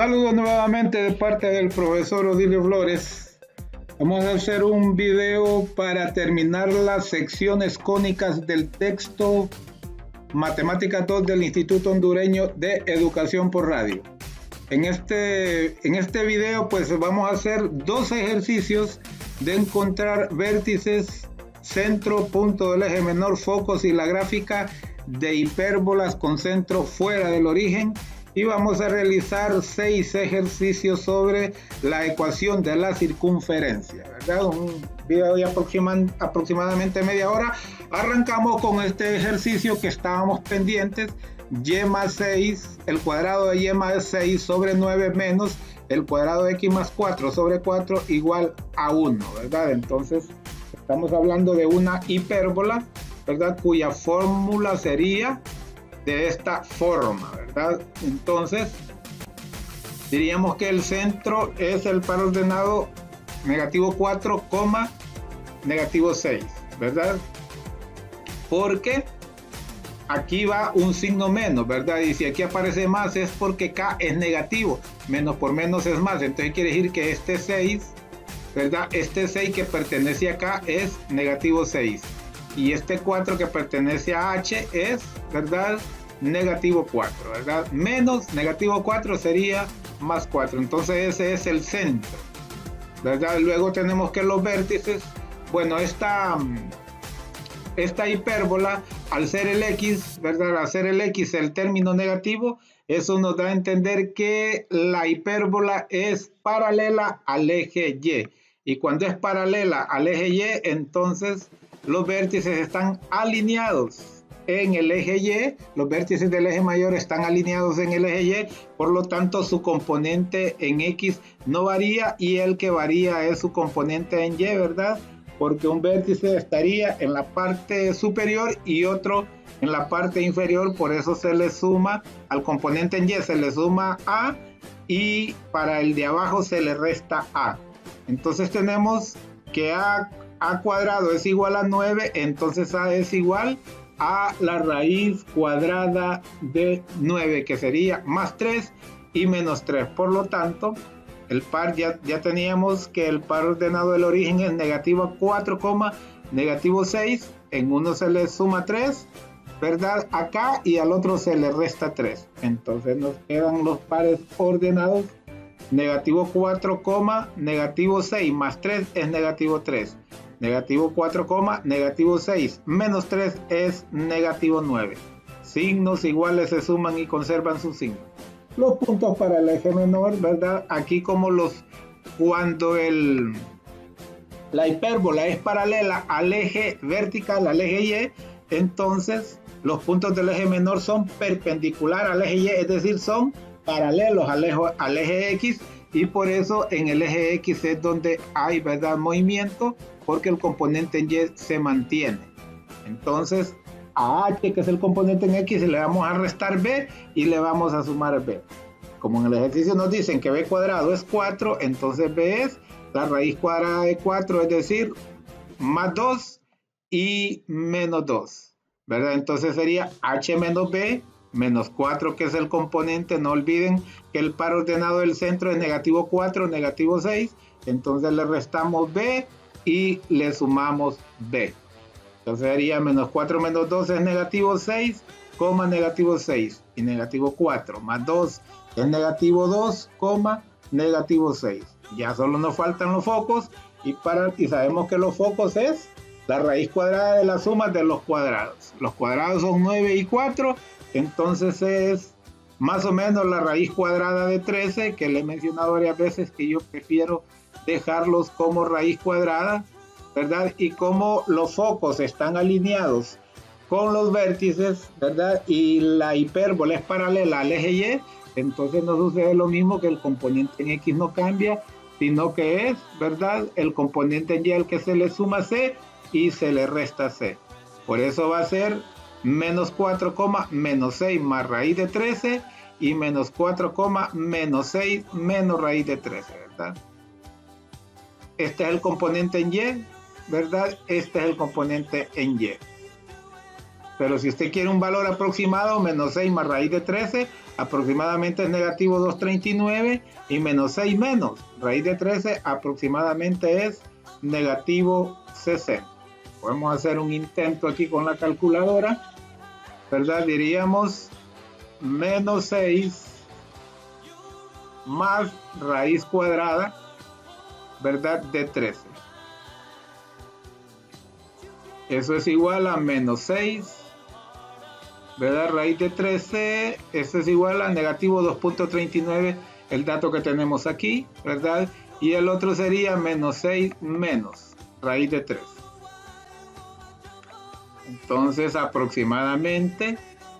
Saludos nuevamente de parte del profesor Odilio Flores. Vamos a hacer un video para terminar las secciones cónicas del texto Matemáticas 2 del Instituto Hondureño de Educación por Radio. En este video pues vamos a hacer dos ejercicios de encontrar vértices, centro, punto del eje menor, focos y la gráfica de hipérbolas con centro fuera del origen. Y vamos a realizar 6 ejercicios sobre la ecuación de la circunferencia, ¿verdad? Un video de aproximadamente media hora. Arrancamos con este ejercicio que estábamos pendientes. Y más 6, el cuadrado de y más 6 sobre 9 menos el cuadrado de x más 4 sobre 4 igual a 1, ¿verdad? Entonces estamos hablando de una hipérbola, ¿verdad? Cuya fórmula sería de esta forma, ¿verdad? Entonces diríamos que el centro es el par ordenado negativo 4, negativo 6, ¿verdad? Porque aquí va un signo menos, ¿verdad? Y si aquí aparece más es porque K es negativo, menos por menos es más, entonces quiere decir que este 6, ¿verdad? Este 6 que pertenece acá es negativo 6. Y este 4 que pertenece a H es, ¿verdad? Negativo 4, ¿verdad? Menos negativo 4 sería más 4. Entonces ese es el centro, ¿verdad? Luego tenemos que los vértices, bueno, esta hipérbola, al ser el X, ¿verdad? Al ser el X el término negativo, eso nos da a entender que la hipérbola es paralela al eje Y. Y cuando es paralela al eje Y, entonces los vértices están alineados en el eje Y, los vértices del eje mayor están alineados en el eje Y, por lo tanto su componente en X no varía y el que varía es su componente en Y, ¿verdad? Porque un vértice estaría en la parte superior y otro en la parte inferior, por eso se le suma al componente en Y, se le suma A y para el de abajo se le resta A. Entonces tenemos que A cuadrado es igual a 9, entonces A es igual a la raíz cuadrada de 9, que sería más 3 y menos 3. Por lo tanto, el par ya teníamos que el par ordenado del origen es negativo 4, negativo 6. En uno se le suma 3, ¿verdad? Acá, y al otro se le resta 3. Entonces nos quedan los pares ordenados. Negativo 4, negativo 6 más 3 es negativo 3. Negativo 4, negativo 6 menos 3 es negativo 9. Signos iguales se suman y conservan su signo. Los puntos para el eje menor, ¿verdad? Aquí como cuando la hipérbola es paralela al eje vertical, al eje Y, entonces los puntos del eje menor son perpendicular al eje Y, es decir, son paralelos al eje X, y por eso en el eje X es donde hay, ¿verdad?, movimiento, porque el componente en Y se mantiene. Entonces a H, que es el componente en X, le vamos a restar B y le vamos a sumar B. Como en el ejercicio nos dicen que B cuadrado es 4, entonces B es la raíz cuadrada de 4, es decir, más 2 y menos 2, ¿verdad? Entonces sería H menos B menos 4, que es el componente. No olviden que el par ordenado del centro es negativo 4, negativo 6, entonces le restamos B y le sumamos B. Entonces sería menos 4 menos 2 es negativo 6, negativo 6, y negativo 4 más 2 es negativo 2, negativo 6. Ya solo nos faltan los focos, y sabemos que los focos es la raíz cuadrada de la suma de los cuadrados. Los cuadrados son 9 y 4, entonces es más o menos la raíz cuadrada de 13, que le he mencionado varias veces que yo prefiero dejarlos como raíz cuadrada, ¿verdad? Y como los focos están alineados con los vértices, ¿verdad? Y la hipérbola es paralela al eje Y, entonces no sucede lo mismo, que el componente en X no cambia, sino que es, ¿verdad?, el componente en Y el que se le suma C y se le resta C. Por eso va a ser menos 4, menos 6 más raíz de 13 y menos 4, menos 6 menos raíz de 13, ¿verdad? Este es el componente en Y, ¿verdad? Este es el componente en Y. Pero si usted quiere un valor aproximado, menos 6 más raíz de 13, aproximadamente es negativo 239 y menos 6 menos raíz de 13 aproximadamente es negativo 60. Podemos hacer un intento aquí con la calculadora, ¿verdad? Diríamos menos 6 más raíz cuadrada, ¿verdad? De 13. Eso es igual a menos 6, ¿verdad? Raíz de 13, eso es igual a negativo 2.39, el dato que tenemos aquí, ¿verdad? Y el otro sería menos 6 menos raíz de 13. Entonces aproximadamente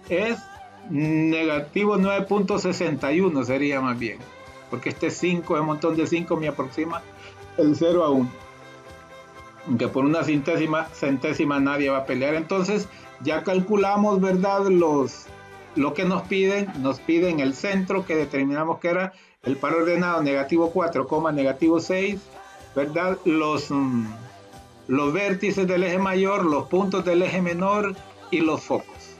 es negativo 9.61 sería más bien, porque este 5 es un montón de 5, me aproxima el 0 a 1, aunque por una centésima nadie va a pelear. Entonces ya calculamos, ¿verdad? Lo que nos piden el centro, que determinamos que era el par ordenado negativo 4, negativo 6, ¿verdad? Los vértices del eje mayor, los puntos del eje menor y los focos,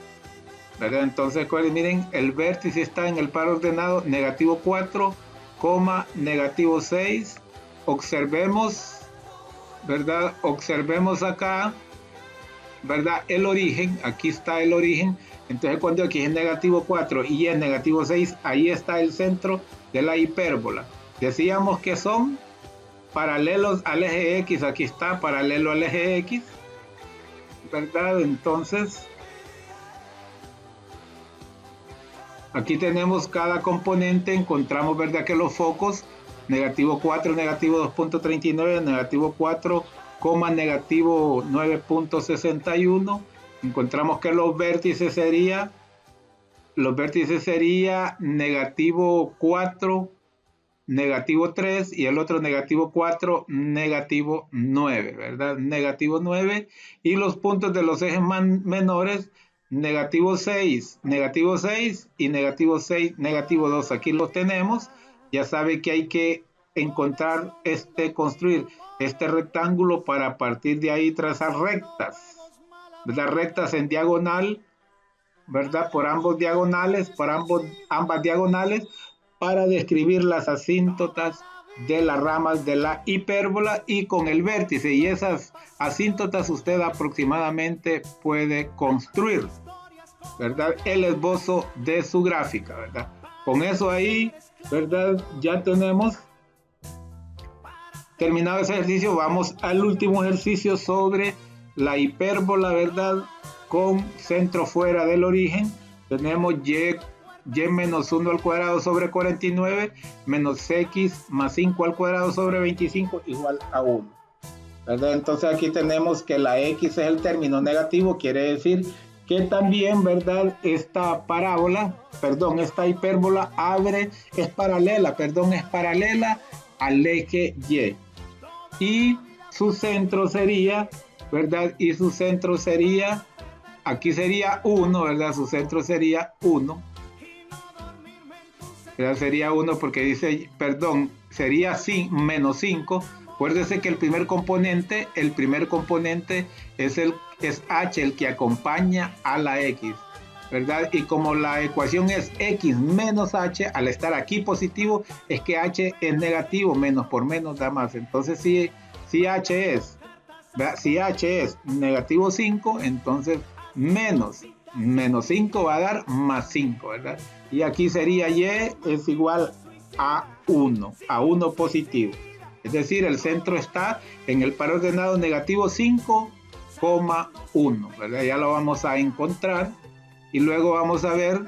¿verdad? Entonces, miren, el vértice está en el par ordenado negativo 4, negativo 6. Observemos, ¿verdad? Observemos acá, ¿verdad? El origen, aquí está el origen. Entonces, cuando aquí es negativo 4 y es negativo 6, ahí está el centro de la hipérbola. Decíamos que son paralelos al eje X, aquí está paralelo al eje X, ¿verdad? Entonces, aquí tenemos cada componente, encontramos, ¿verdad? Que los focos, negativo 4, negativo 2.39, negativo 4, negativo 9.61, encontramos que los vértices sería negativo 4, negativo 3 y el otro negativo 4, negativo 9, ¿verdad? Negativo 9 y los puntos de los ejes menores, negativo 6 y negativo 6, negativo 2. Aquí los tenemos. Ya sabe que hay que encontrar construir este rectángulo para a partir de ahí trazar rectas, ¿verdad? Rectas en diagonal, ¿verdad? Por ambas diagonales, para describir las asíntotas de las ramas de la hipérbola y con el vértice y esas asíntotas usted aproximadamente puede construir, ¿verdad? El esbozo de su gráfica, ¿verdad? Con eso ahí, ¿verdad? Ya tenemos terminado ese ejercicio. Vamos al último ejercicio sobre la hipérbola, ¿verdad? Con centro fuera del origen. Tenemos y menos 1 al cuadrado sobre 49 menos x más 5 al cuadrado sobre 25 igual a 1, ¿verdad? Entonces aquí tenemos que la x es el término negativo, quiere decir que también, ¿verdad? Esta hipérbola es paralela al eje y. Y su centro sería, ¿verdad? Y su centro sería, aquí sería 1, ¿verdad? Su centro sería 1. Sería 1 porque dice, sería menos 5. Acuérdese que el primer componente es h, el que acompaña a la x, ¿verdad? Y como la ecuación es x menos h, al estar aquí positivo, es que h es negativo, menos por menos da más. Entonces, si h es negativo 5, entonces menos 5 va a dar más 5, ¿verdad? Y aquí sería y es igual a 1 positivo. Es decir, el centro está en el par ordenado negativo 5, 1, ¿verdad? Ya lo vamos a encontrar y luego vamos a ver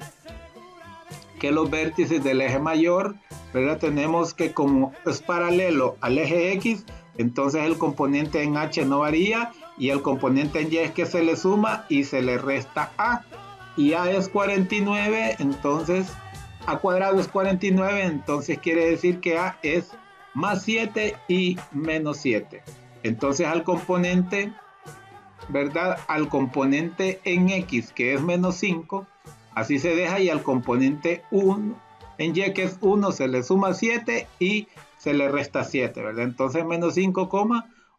que los vértices del eje mayor, ¿verdad? Tenemos que como es paralelo al eje X, entonces el componente en H no varía y el componente en Y es que se le suma y se le resta A. Y A es 49, entonces A cuadrado es 49, entonces quiere decir que A es más 7 y menos 7. Entonces al componente, ¿verdad? Al componente en X, que es menos 5, así se deja, y al componente 1 en Y, que es 1, se le suma 7 y se le resta 7, ¿verdad? Entonces menos 5,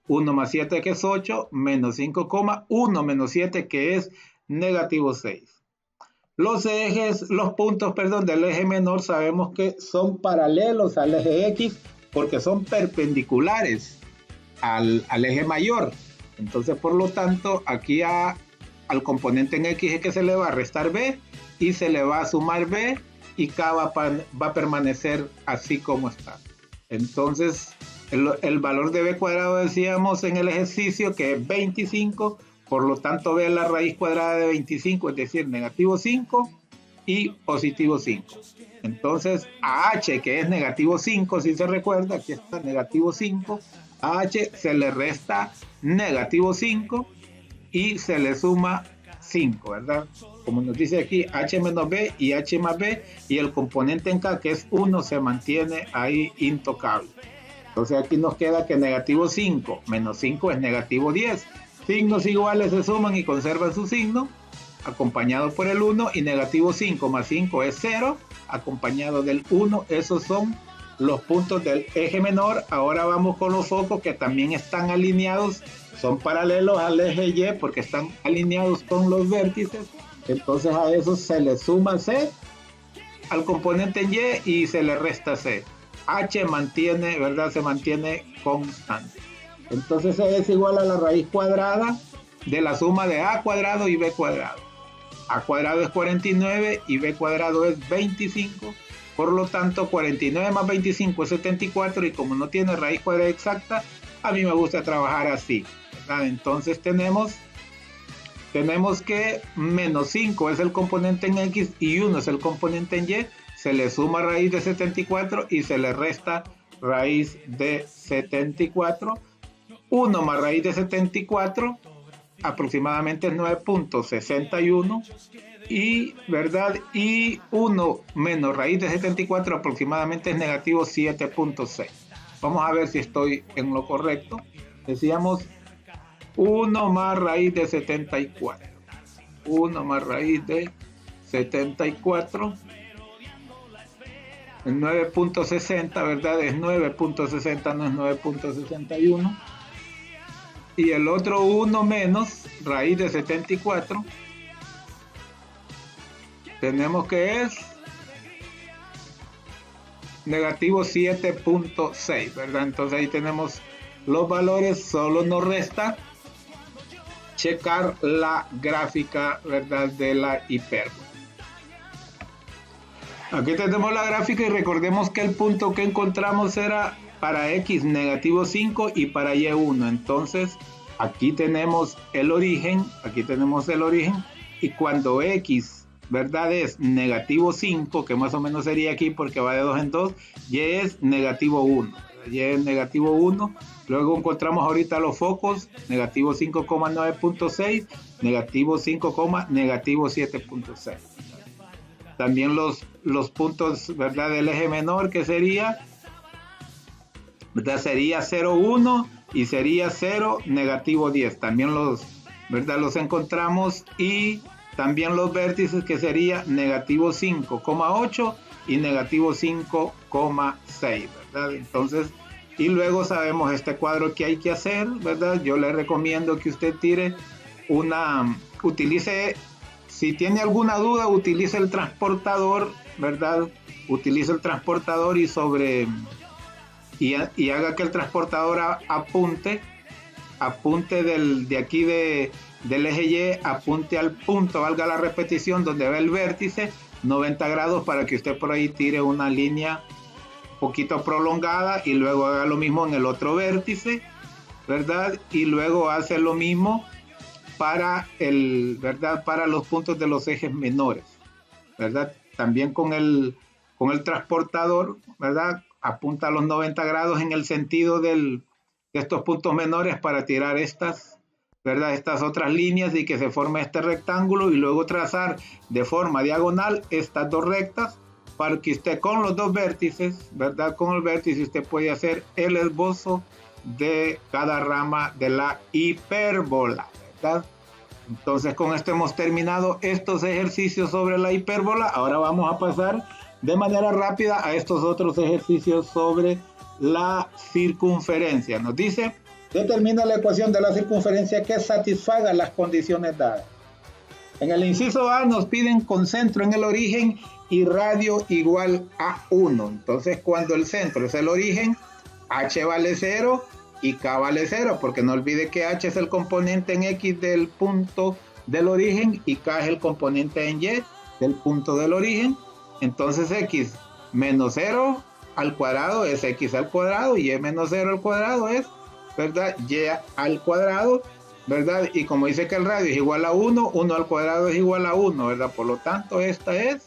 1 más 7, que es 8, menos 5, 1 menos 7, que es negativo 6. Los puntos, perdón, del eje menor sabemos que son paralelos al eje X porque son perpendiculares al eje mayor. Entonces, por lo tanto, aquí al componente en X es que se le va a restar B y se le va a sumar B y K va a permanecer así como está. Entonces, el valor de B cuadrado decíamos en el ejercicio que es 25, por lo tanto B es la raíz cuadrada de 25, es decir, negativo 5 y positivo 5. Entonces, a H, que es negativo 5, si se recuerda, aquí está negativo 5, a H se le resta negativo 5 y se le suma 5, ¿verdad? Como nos dice aquí, H menos B y H más B, y el componente en K, que es 1, se mantiene ahí intocable. Entonces aquí nos queda que negativo 5 menos 5 es negativo 10. Signos iguales se suman y conservan su signo, acompañado por el 1, y negativo 5 más 5 es 0, acompañado del 1. Esos son los puntos del eje menor. Ahora vamos con los focos que también están alineados, son paralelos al eje Y porque están alineados con los vértices. Entonces a eso se le suma C al componente en Y y se le resta C. H mantiene, ¿verdad? Se mantiene constante. Entonces C es igual a la raíz cuadrada de la suma de A cuadrado y B cuadrado. A cuadrado es 49 y B cuadrado es 25. Por lo tanto, 49 más 25 es 74, y como no tiene raíz cuadrada exacta, a mí me gusta trabajar así, ¿verdad? Entonces tenemos que menos 5 es el componente en X y 1 es el componente en Y. Se le suma raíz de 74 y se le resta raíz de 74. 1 más raíz de 74 aproximadamente es 9.61 y, ¿verdad? Y 1 menos raíz de 74 aproximadamente es negativo 7.6. Vamos a ver si estoy en lo correcto. Decíamos 1 más raíz de 74. 1 más raíz de 74 es 9.60, ¿verdad? Es 9.60, no es 9.61. Y el otro 1 menos raíz de 74 tenemos que es negativo 7.6, ¿verdad? Entonces ahí tenemos los valores. Solo nos resta checar la gráfica, ¿verdad?, de la hipérbola. Aquí tenemos la gráfica y recordemos que el punto que encontramos era para X negativo 5 y para Y 1. Entonces aquí tenemos el origen, y cuando X, ¿verdad?, es negativo 5, que más o menos sería aquí porque va de 2 en 2, Y es negativo 1. Y es negativo 1. Luego encontramos ahorita los focos, negativo 5,9.6, negativo 5, negativo 7.6. También los puntos, ¿verdad?, del eje menor, que sería, ¿verdad?, sería 0, 1 y sería 0, negativo 10. También ¿verdad?, los encontramos, y también los vértices, que sería negativo 5,8 y negativo 5,6, ¿verdad? Entonces, y luego sabemos este cuadro que hay que hacer, ¿verdad? Yo le recomiendo que usted utilice, si tiene alguna duda, utilice el transportador, ¿verdad? Utilice el transportador y haga que el transportador apunte de aquí del eje Y, apunte al punto, valga la repetición, donde ve el vértice, 90 grados, para que usted por ahí tire una línea un poquito prolongada, y luego haga lo mismo en el otro vértice, ¿verdad? Y luego hace lo mismo para para los puntos de los ejes menores, ¿verdad? También con el transportador, ¿verdad?, apunta a los 90 grados en el sentido de estos puntos menores para tirar estas otras líneas y que se forme este rectángulo, y luego trazar de forma diagonal estas dos rectas para que usted con los dos vértices, ¿verdad?, con el vértice usted puede hacer el esbozo de cada rama de la hipérbola, ¿verdad? Entonces con esto hemos terminado estos ejercicios sobre la hipérbola. Ahora vamos a pasar de manera rápida a estos otros ejercicios sobre la circunferencia. Nos dice: determina la ecuación de la circunferencia que satisfaga las condiciones dadas. En el inciso A nos piden con centro en el origen y radio igual a 1. Entonces, cuando el centro es el origen, H vale 0 y K vale 0, porque no olvide que H es el componente en X del punto del origen y K es el componente en Y del punto del origen. Entonces, X menos 0 al cuadrado es X al cuadrado y Y menos 0 al cuadrado es, ¿verdad?, Y al cuadrado, ¿verdad? Y como dice que el radio es igual a 1, 1 al cuadrado es igual a 1, ¿verdad? Por lo tanto, esta es,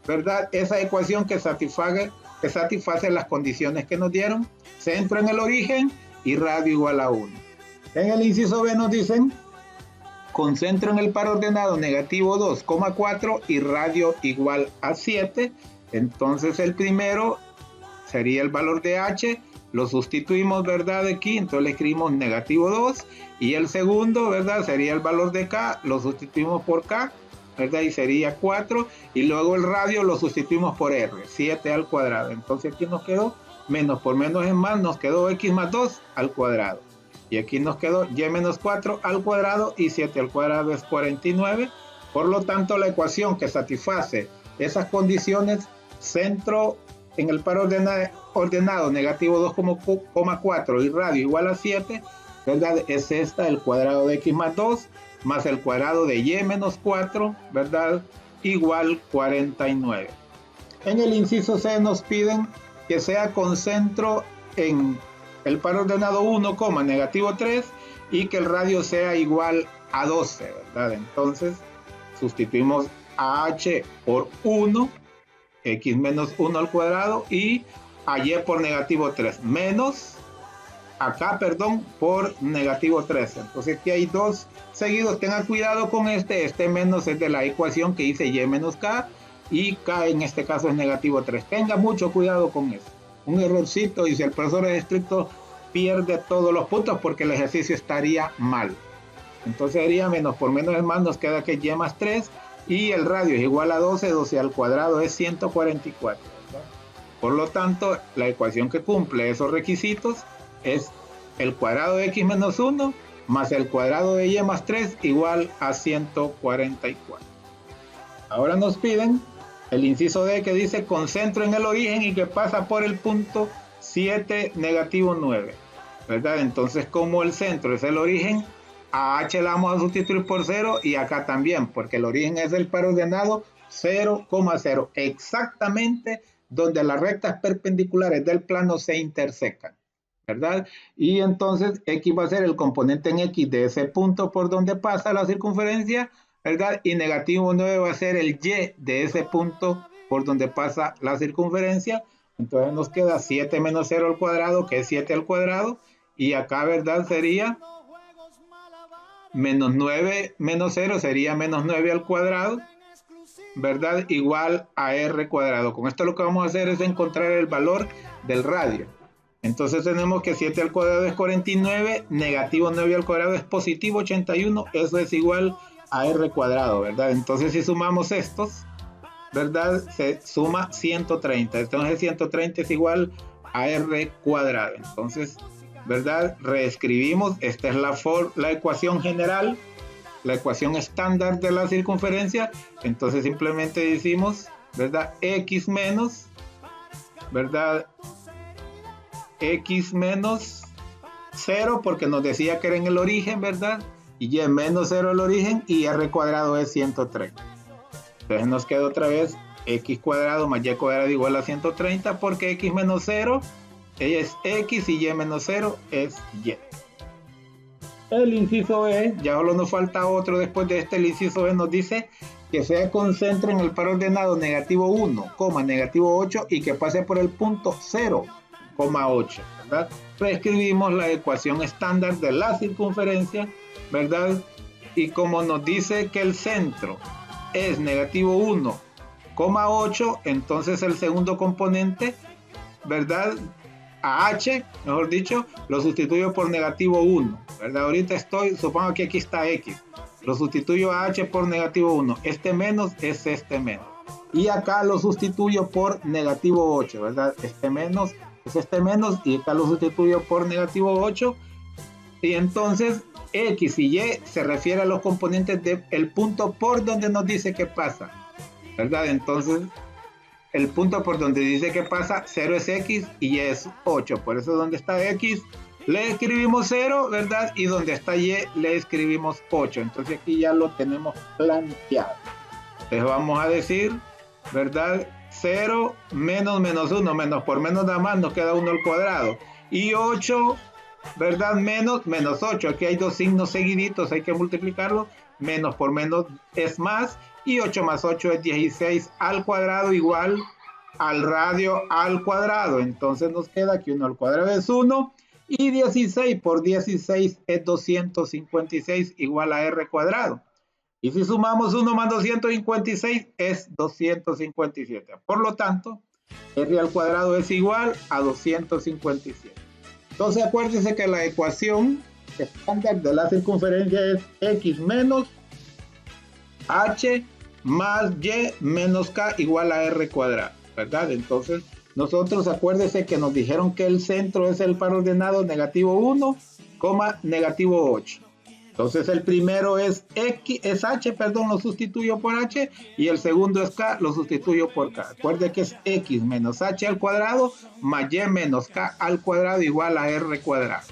¿verdad?, esa ecuación que satisface las condiciones que nos dieron, centro en el origen y radio igual a 1. En el inciso B nos dicen, con centro en el par ordenado negativo 2,4 y radio igual a 7. Entonces el primero sería el valor de H, lo sustituimos, ¿verdad?, aquí, entonces le escribimos negativo 2, y el segundo, ¿verdad?, sería el valor de K, lo sustituimos por K, ¿verdad?, y sería 4, y luego el radio lo sustituimos por R, 7 al cuadrado. Entonces aquí nos quedó menos por menos es más, nos quedó X más 2 al cuadrado, y aquí nos quedó Y menos 4 al cuadrado, y 7 al cuadrado es 49. Por lo tanto, la ecuación que satisface esas condiciones, centro en el par ordenado negativo 2,4 y radio igual a 7, ¿verdad?, es esta, el cuadrado de X más 2 más el cuadrado de Y menos 4, ¿verdad?, igual 49. En el inciso C nos piden que sea con centro en el par ordenado 1, negativo 3 y que el radio sea igual a 12, ¿verdad? Entonces sustituimos a H por 1, X menos 1 al cuadrado, y a Y por negativo 3, menos acá, perdón, por negativo 3. Entonces aquí hay dos seguidos, tengan cuidado con este menos es de la ecuación que dice Y menos K, y K en este caso es negativo 3. Tenga mucho cuidado con eso. Un errorcito, y si el profesor es estricto, pierde todos los puntos porque el ejercicio estaría mal. Entonces sería menos por menos es más, nos queda que Y más 3, y el radio es igual a 12, 12 al cuadrado es 144, ¿verdad? Por lo tanto, la ecuación que cumple esos requisitos es el cuadrado de X menos 1 más el cuadrado de Y más 3 igual a 144. Ahora nos piden el inciso D, que dice con centro en el origen y que pasa por el punto 7, negativo 9, ¿verdad? Entonces, como el centro es el origen, a H la vamos a sustituir por 0 y acá también, porque el origen es el par ordenado 0,0, exactamente donde las rectas perpendiculares del plano se intersecan, ¿verdad? Y entonces X va a ser el componente en X de ese punto por donde pasa la circunferencia, ¿verdad? Y negativo 9 va a ser el Y de ese punto por donde pasa la circunferencia. Entonces nos queda 7 menos 0 al cuadrado, que es 7 al cuadrado, y acá, ¿verdad?, sería menos 9 menos 0 sería menos 9 al cuadrado, ¿verdad?, igual a R cuadrado. Con esto lo que vamos a hacer es encontrar el valor del radio. Entonces tenemos que 7 al cuadrado es 49, negativo 9 al cuadrado es positivo 81, eso es igual a R cuadrado, ¿verdad? Entonces si sumamos estos, ¿verdad?, se suma 130. Entonces 130 es igual a R cuadrado. Entonces, ¿verdad?, reescribimos, esta es la ecuación general, la ecuación estándar de la circunferencia. Entonces simplemente decimos, ¿verdad?, X menos, ¿verdad?, X menos 0, porque nos decía que era en el origen, ¿verdad?, y Y menos 0 el origen, y R cuadrado es 130. Entonces nos queda otra vez X cuadrado más Y cuadrado igual a 130, porque X menos 0 es X y Y menos 0 es Y. El inciso E, ya solo nos falta otro después de este. El inciso E nos dice que sea con centro en el par ordenado negativo 1, negativo 8 y que pase por el punto 0,8, ¿verdad? Reescribimos la ecuación estándar de la circunferencia, ¿verdad? Y como nos dice que el centro es negativo 1,8, entonces el segundo componente, ¿verdad?, a H, mejor dicho, lo sustituyo por negativo 1, ¿verdad? Ahorita supongo que aquí está X, lo sustituyo a H por negativo 1, este menos es este menos, y acá lo sustituyo por negativo 8, ¿verdad? Este menos es este menos, y acá lo sustituyo por negativo 8, y entonces X y Y se refiere a los componentes del punto por donde nos dice que pasa, ¿verdad? Entonces, el punto por donde dice que pasa, 0 es X y Y es 8. Por eso donde está X le escribimos 0, ¿verdad? Y donde está Y le escribimos 8. Entonces aquí ya lo tenemos planteado. Entonces vamos a decir, ¿verdad? 0 menos 1, menos por menos nada más nos queda 1 al cuadrado. Y 8, ¿verdad? Menos 8. Aquí hay dos signos seguiditos, hay que multiplicarlo. Menos por menos es más. Y 8 más 8 es 16 al cuadrado igual al radio al cuadrado. Entonces nos queda que 1 al cuadrado es 1. Y 16 por 16 es 256 igual a R cuadrado. Y si sumamos 1 más 256 es 257. Por lo tanto, R al cuadrado es igual a 257. Entonces acuérdense que la ecuación estándar de la circunferencia es X menos H más Y menos K igual a R cuadrado, ¿verdad? Entonces nosotros acuérdense que nos dijeron que el centro es el par ordenado negativo 1, negativo 8. Entonces el primero es H, lo sustituyo por H, y el segundo es K, lo sustituyo por K. Recuerde que es X menos H al cuadrado más Y menos K al cuadrado igual a R cuadrado.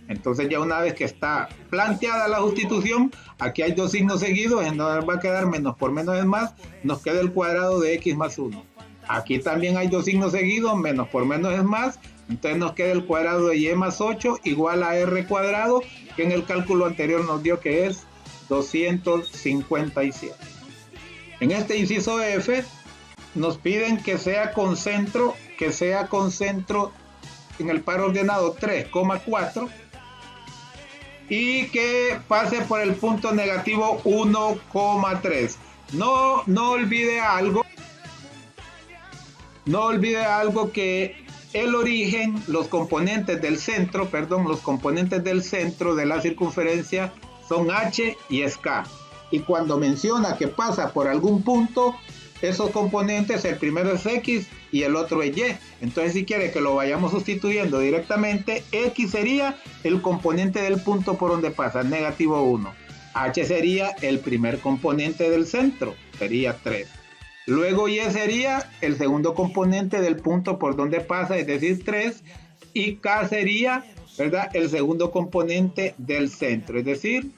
Entonces ya una vez que está planteada la sustitución, aquí hay dos signos seguidos, entonces va a quedar menos por menos es más, nos queda el cuadrado de X más 1. Aquí también hay dos signos seguidos, menos por menos es más, entonces nos queda el cuadrado de Y más 8 igual a R cuadrado, que en el cálculo anterior nos dio que es 257. En este inciso F nos piden que sea con centro en el par ordenado 3,4 y que pase por el punto negativo 1,3. No olvide que el origen, los componentes del centro de la circunferencia son H y es K. Y cuando menciona que pasa por algún punto, esos componentes, el primero es X y el otro es Y. Entonces si quiere que lo vayamos sustituyendo directamente, X sería el componente del punto por donde pasa, negativo 1. H sería el primer componente del centro, sería 3. Luego Y sería el segundo componente del punto por donde pasa, es decir, 3. Y K sería, ¿verdad?, el segundo componente del centro, es decir,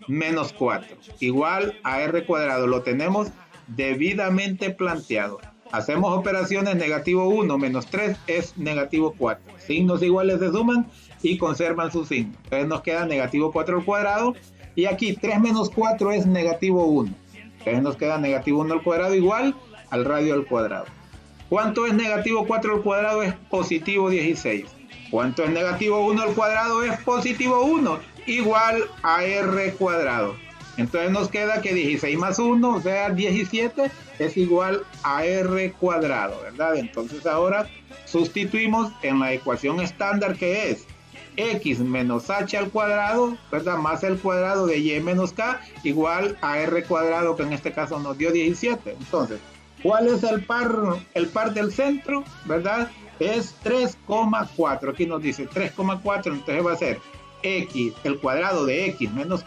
menos 4. Igual a R cuadrado. Lo tenemos debidamente planteado. Hacemos operaciones, negativo 1 menos 3 es negativo 4. Signos iguales se suman y conservan su signo. Entonces nos queda negativo 4 al cuadrado. Y aquí 3 menos 4 es negativo 1. Entonces nos queda negativo 1 al cuadrado igual al radio al cuadrado. ¿Cuánto es negativo 4 al cuadrado? Es positivo 16. ¿Cuánto es negativo 1 al cuadrado? Es positivo 1, igual a R cuadrado. Entonces nos queda que 16 más 1, o sea 17, es igual a R cuadrado, ¿verdad? Entonces ahora sustituimos en la ecuación estándar, que es X menos H al cuadrado, ¿verdad?, más el cuadrado de Y menos K, igual a R cuadrado, que en este caso nos dio 17. Entonces, ¿cuál es el par del centro? ¿Verdad? Es 3,4. Aquí nos dice 3,4, entonces va a ser X, el cuadrado de X menos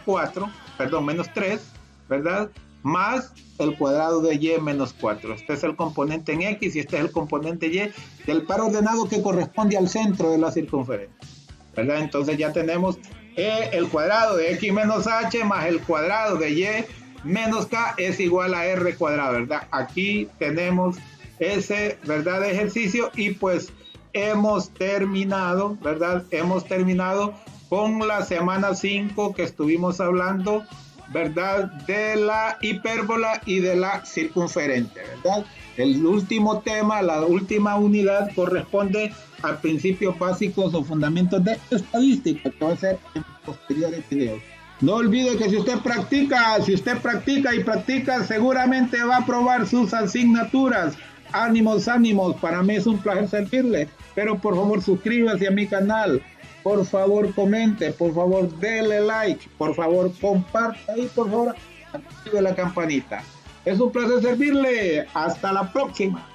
3, ¿verdad?, más el cuadrado de Y menos 4. Este es el componente en X y este es el componente Y del par ordenado que corresponde al centro de la circunferencia, ¿verdad? Entonces ya tenemos el cuadrado de X menos H más el cuadrado de Y menos K es igual a R cuadrado, ¿verdad? Aquí tenemos ese, ¿verdad?, ejercicio, y pues hemos terminado, ¿verdad? Hemos terminado con la semana 5 que estuvimos hablando, ¿verdad?, de la hipérbola y de la circunferente, ¿verdad? El último tema, la última unidad corresponde a principios básicos o fundamentos de estadística, que va a ser en posteriores videos. No olvide que si usted practica y practica, seguramente va a aprobar sus asignaturas. Ánimos, para mí es un placer servirle, pero por favor suscríbase a mi canal, por favor comente, por favor dele like, por favor comparta y por favor active la campanita. Es un placer servirle. Hasta la próxima.